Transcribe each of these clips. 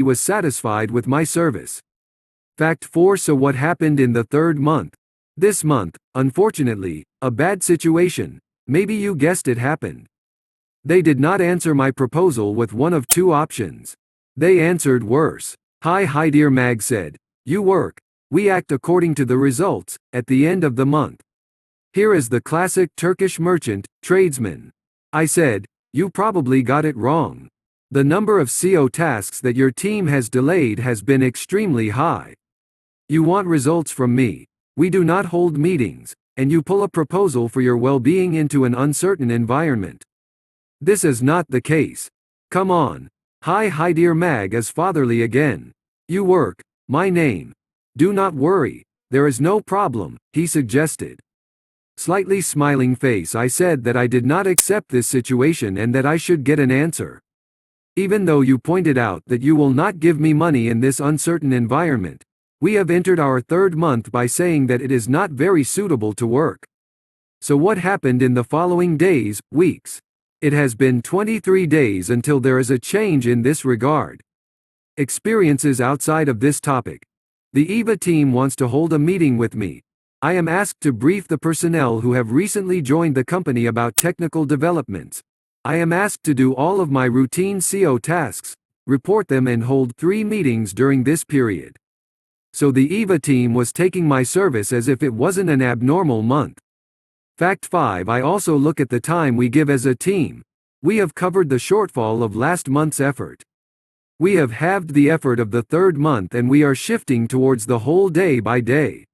was satisfied with my service. Fact 4. So what happened in the third month? This month, unfortunately, a bad situation, maybe you guessed it, happened. They did not answer my proposal with one of two options. They answered worse. Hi Hidir, Mag said. You work. We act according to the results, at the end of the month. Here is the classic Turkish merchant, tradesman. I said, you probably got it wrong. The number of CO tasks that your team has delayed has been extremely high. You want results from me. We do not hold meetings, and you pull a proposal for your well-being into an uncertain environment. This is not the case. Come on. Hi Hidir, Mag is fatherly again. You work. My name. Do not worry. There is no problem, he suggested. Slightly smiling face, I said that I did not accept this situation and that I should get an answer. Even though you pointed out that you will not give me money in this uncertain environment, we have entered our third month by saying that it is not very suitable to work. So what happened in the following days, weeks? It has been 23 days until there is a change in this regard. Experiences outside of this topic. The Eva team wants to hold a meeting with me. I am asked to brief the personnel who have recently joined the company about technical developments. I am asked to do all of my routine CO tasks, report them and hold 3 meetings during this period. So the Eva team was taking my service as if it wasn't an abnormal month. Fact 5. I also look at the time we give as a team. We have covered the shortfall of last month's effort. We have halved the effort of the third month and we are shifting towards the whole day by day.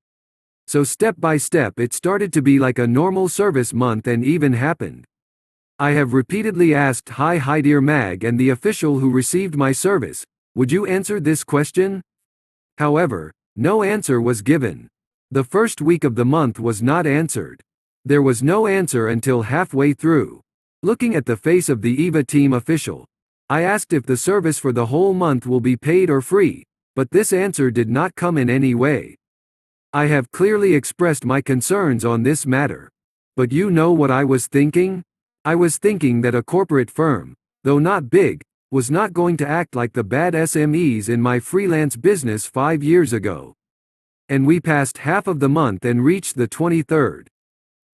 So step by step it started to be like a normal service month and even happened. I have repeatedly asked Hi Hidir, Mag and the official who received my service, would you answer this question? However, no answer was given. The first week of the month was not answered. There was no answer until halfway through. Looking at the face of the Eva team official, I asked if the service for the whole month will be paid or free, but this answer did not come in any way. I have clearly expressed my concerns on this matter. But you know what I was thinking? I was thinking that a corporate firm, though not big, was not going to act like the bad SMEs in my freelance business 5 years ago. And we passed half of the month and reached the 23rd.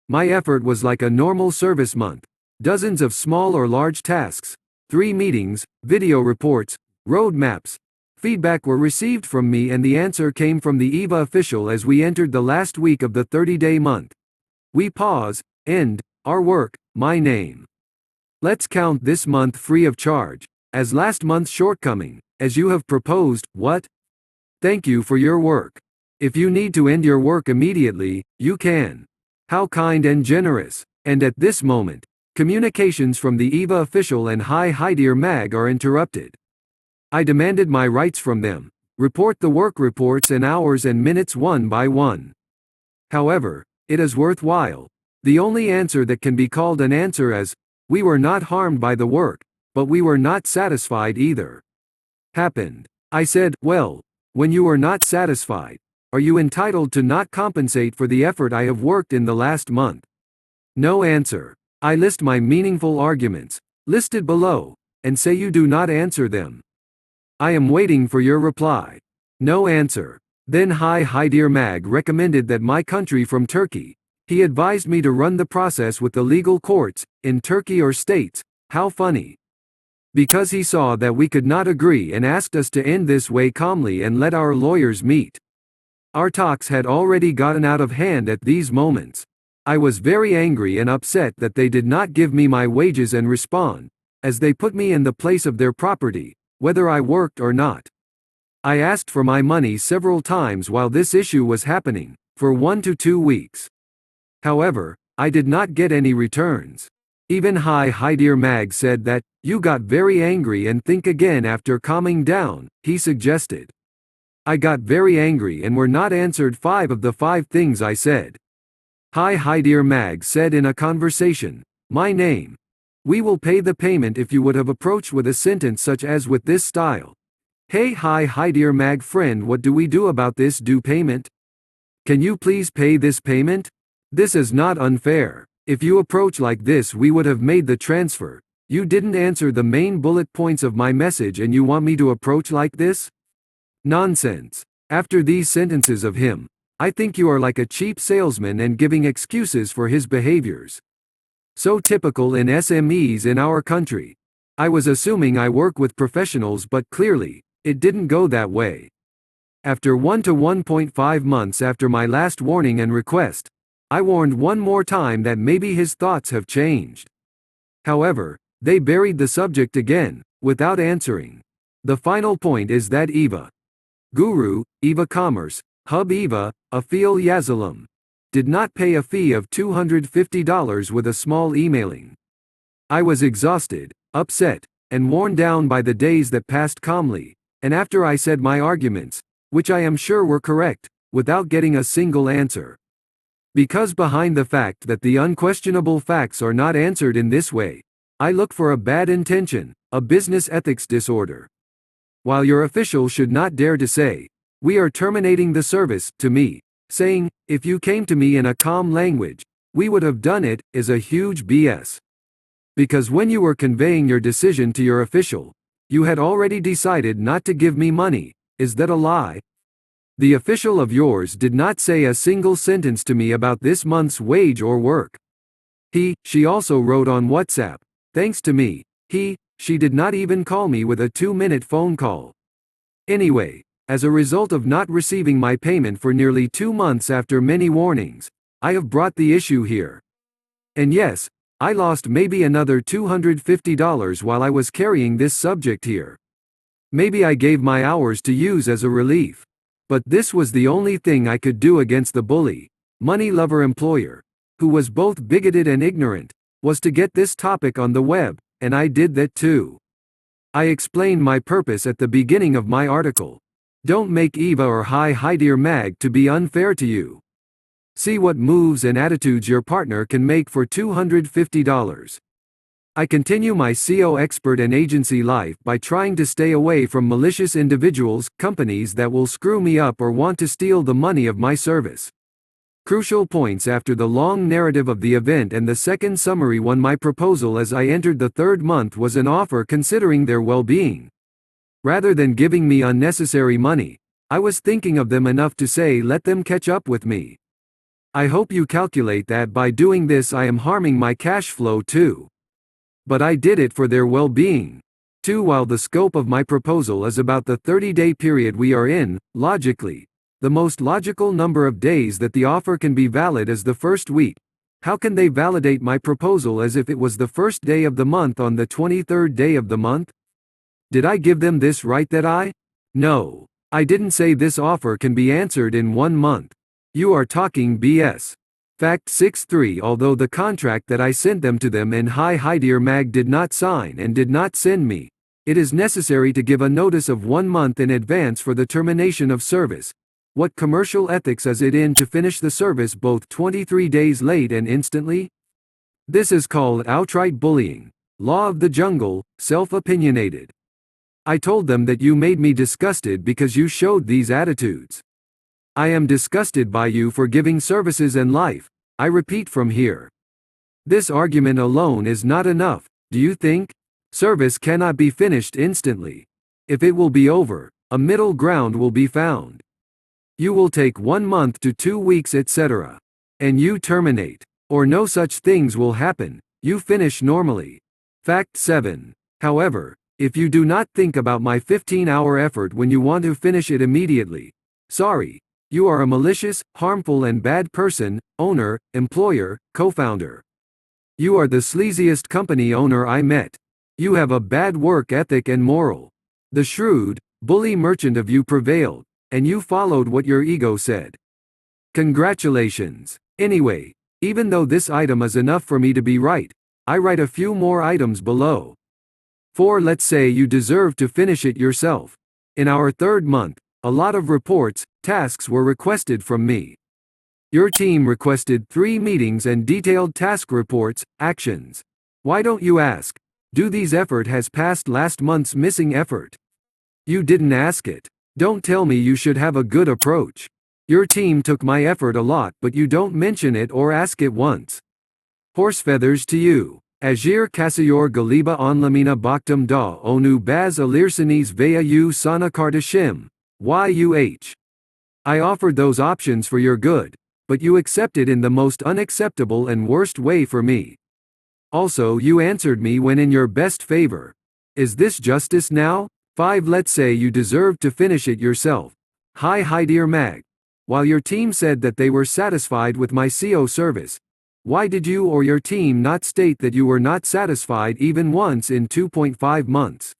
My effort was like a normal service month. Dozens of small or large tasks, 3 meetings, video reports, roadmaps. Feedback were received from me and the answer came from the Eva official as we entered the last week of the 30-day month. We pause, end, our work, my name. Let's count this month free of charge, as last month's shortcoming, as you have proposed, what? Thank you for your work. If you need to end your work immediately, you can. How kind and generous. And at this moment, communications from the Eva official and Hi Hidir, Mag are interrupted. I demanded my rights from them, report the work reports and hours and minutes one by one. However, it is worthwhile. The only answer that can be called an answer is, we were not harmed by the work, but we were not satisfied either. Happened. I said, well, when you are not satisfied, are you entitled to not compensate for the effort I have worked in the last month? No answer. I list my meaningful arguments, listed below, and say you do not answer them. I am waiting for your reply. No answer. Then Hi Hidir, Mag recommended that my country from Turkey. He advised me to run the process with the legal courts, in Turkey or states. How funny. Because he saw that we could not agree and asked us to end this way calmly and let our lawyers meet. Our talks had already gotten out of hand at these moments. I was very angry and upset that they did not give me my wages and respond, as they put me in the place of their property, whether I worked or not. I asked for my money several times while this issue was happening, for 1 to 2 weeks. However, I did not get any returns. Even Hi Hidir, Mag said that, you got very angry and think again after calming down, he suggested. I got very angry and were not answered 5 of the 5 things I said. Hi Hidir, Mag said in a conversation, my name. We will pay the payment if you would have approached with a sentence such as with this style. Hey Hi Hidir, Mag friend, what do we do about this due payment? Can you please pay this payment? This is not unfair. If you approach like this we would have made the transfer. You didn't answer the main bullet points of my message and you want me to approach like this? Nonsense. After these sentences of him, I think you are like a cheap salesman and giving excuses for his behaviors. So typical in SMEs in our country. I was assuming I work with professionals, but clearly, it didn't go that way. After 1 to 1.5 months after my last warning and request, I warned one more time that maybe his thoughts have changed. However, they buried the subject again, without answering. The final point is that Eva.guru, Eva Commerce, Hub Eva, Afil Yazalam, did not pay a fee of $250 with a small emailing. I was exhausted, upset, and worn down by the days that passed calmly, and after I said my arguments, which I am sure were correct, without getting a single answer. Because behind the fact that the unquestionable facts are not answered in this way, I look for a bad intention, a business ethics disorder. While your official should not dare to say, "We are terminating the service," to me, saying, "If you came to me in a calm language, we would have done it," is a huge BS. Because when you were conveying your decision to your official, you had already decided not to give me money. Is that a lie? The official of yours did not say a single sentence to me about this month's wage or work. She also wrote on WhatsApp, "Thanks to me." She did not even call me with a 2-minute phone call. Anyway, as a result of not receiving my payment for nearly 2 months after many warnings, I have brought the issue here. And yes, I lost maybe another $250 while I was carrying this subject here. Maybe I gave my hours to use as a relief. But this was the only thing I could do against the bully, money-lover employer, who was both bigoted and ignorant, was to get this topic on the web, and I did that too. I explained my purpose at the beginning of my article. Don't make Eva or Hidir Mag to be unfair to you. See what moves and attitudes your partner can make for $250. I continue my CO expert and agency life by trying to stay away from malicious individuals, companies that will screw me up or want to steal the money of my service. Crucial points after the long narrative of the event and the second summary one. My proposal as I entered the 3rd month was an offer considering their well-being. Rather than giving me unnecessary money, I was thinking of them enough to say let them catch up with me. I hope you calculate that by doing this I am harming my cash flow too. But I did it for their well-being. Too, while the scope of my proposal is about the 30-day period we are in, logically, the most logical number of days that the offer can be valid is the first week. How can they validate my proposal as if it was the first day of the month on the 23rd day of the month? Did I give them this right that No. I didn't say this offer can be answered in 1 month. You are talking BS. Fact 6.3 Although the contract that I sent them to them in Hidir Mag did not sign and did not send me, it is necessary to give a notice of 1 month in advance for the termination of service. What commercial ethics is it in to finish the service both 23 days late and instantly? This is called outright bullying. Law of the jungle, self-opinionated. I told them that you made me disgusted because you showed these attitudes. I am disgusted by you for giving services and life. I repeat from here. This argument alone is not enough, do you think? Service cannot be finished instantly. If it will be over, a middle ground will be found. You will take 1 month to 2 weeks, etc. And you terminate. Or no such things will happen, you finish normally. Fact 7. However, if you do not think about my 15-hour effort when you want to finish it immediately, sorry. You are a malicious, harmful and bad person, owner, employer, co-founder. You are the sleaziest company owner I met. You have a bad work ethic and moral. The shrewd, bully merchant of you prevailed, and you followed what your ego said. Congratulations. Anyway, even though this item is enough for me to be right, I write a few more items below. 4. Let's say you deserve to finish it yourself. In our 3rd month, a lot of reports, tasks were requested from me. Your team requested 3 meetings and detailed task reports, actions. Why don't you ask? Do these effort has passed last month's missing effort? You didn't ask it. Don't tell me you should have a good approach. Your team took my effort a lot but you don't mention it or ask it once. Horse feathers to you. Agir kasayor galiba onlamina baktum da onu baz alirsiniz veya u sana kardeşim. Yuh. I offered those options for your good, but you accepted in the most unacceptable and worst way for me. Also, you answered me when in your best favor. Is this justice now? 5. Let's say you deserved to finish it yourself. Hi Hidir Mag. While your team said that they were satisfied with my CO service, why did you or your team not state that you were not satisfied even once in 2.5 months?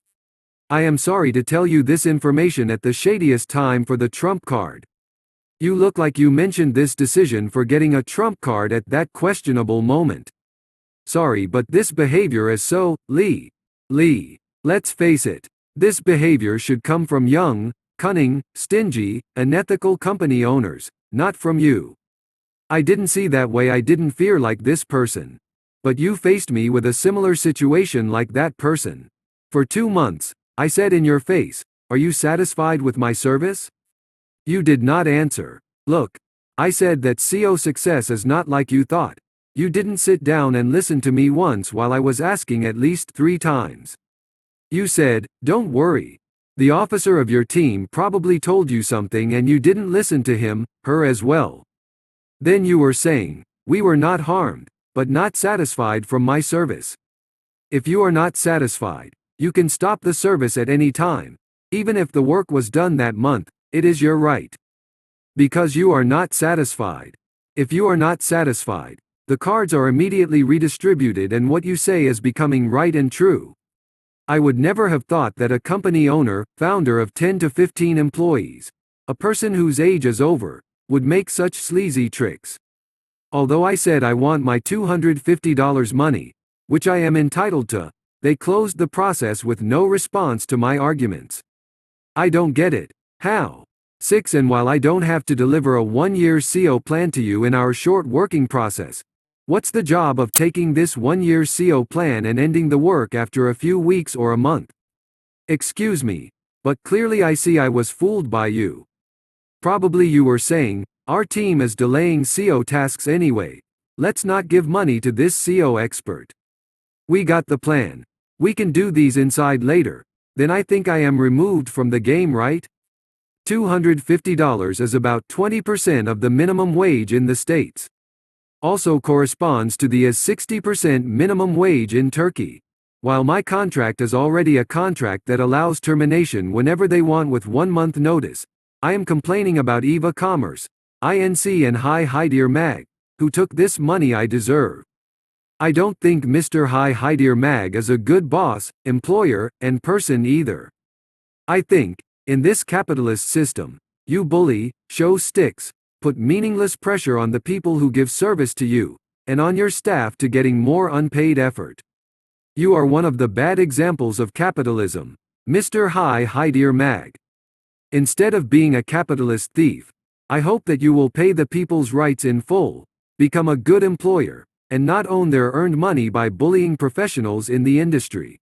I am sorry to tell you this information at the shadiest time for the trump card. You look like you mentioned this decision for getting a trump card at that questionable moment. Sorry, but this behavior is so, Lee. Let's face it. This behavior should come from young, cunning, stingy, unethical company owners, not from you. I didn't see that way. I didn't fear like this person. But you faced me with a similar situation like that person. For 2 months, I said in your face, "Are you satisfied with my service?" You did not answer. Look, I said that CO success is not like you thought. You didn't sit down and listen to me once while I was asking at least 3 times. You said, "Don't worry. The officer of your team probably told you something and you didn't listen to him, her as well." Then you were saying, "We were not harmed, but not satisfied from my service." If you are not satisfied, you can stop the service at any time. Even if the work was done that month, it is your right. Because you are not satisfied. If you are not satisfied, the cards are immediately redistributed and what you say is becoming right and true. I would never have thought that a company owner, founder of 10 to 15 employees, a person whose age is over, would make such sleazy tricks. Although I said I want my $250 money, which I am entitled to, they closed the process with no response to my arguments. I don't get it. How? 6. And while I don't have to deliver a 1-year CO plan to you in our short working process, what's the job of taking this 1-year CO plan and ending the work after a few weeks or a month? Excuse me, but clearly I see I was fooled by you. Probably you were saying, "Our team is delaying CO tasks anyway. Let's not give money to this CO expert. We got the plan. We can do these inside later." Then I think I am removed from the game, right? $250 is about 20% of the minimum wage in the States. Also corresponds to the 60% minimum wage in Turkey. While my contract is already a contract that allows termination whenever they want with 1-month notice, I am complaining about Eva Commerce, Inc. and Hi Hidir Mag, who took this money I deserve. I don't think Mr. Hi Hidir Mag is a good boss, employer, and person either. I think, in this capitalist system, you bully, show sticks, put meaningless pressure on the people who give service to you, and on your staff to getting more unpaid effort. You are one of the bad examples of capitalism, Mr. Hi Hidir Mag. Instead of being a capitalist thief, I hope that you will pay the people's rights in full, become a good employer, and not own their earned money by bullying professionals in the industry.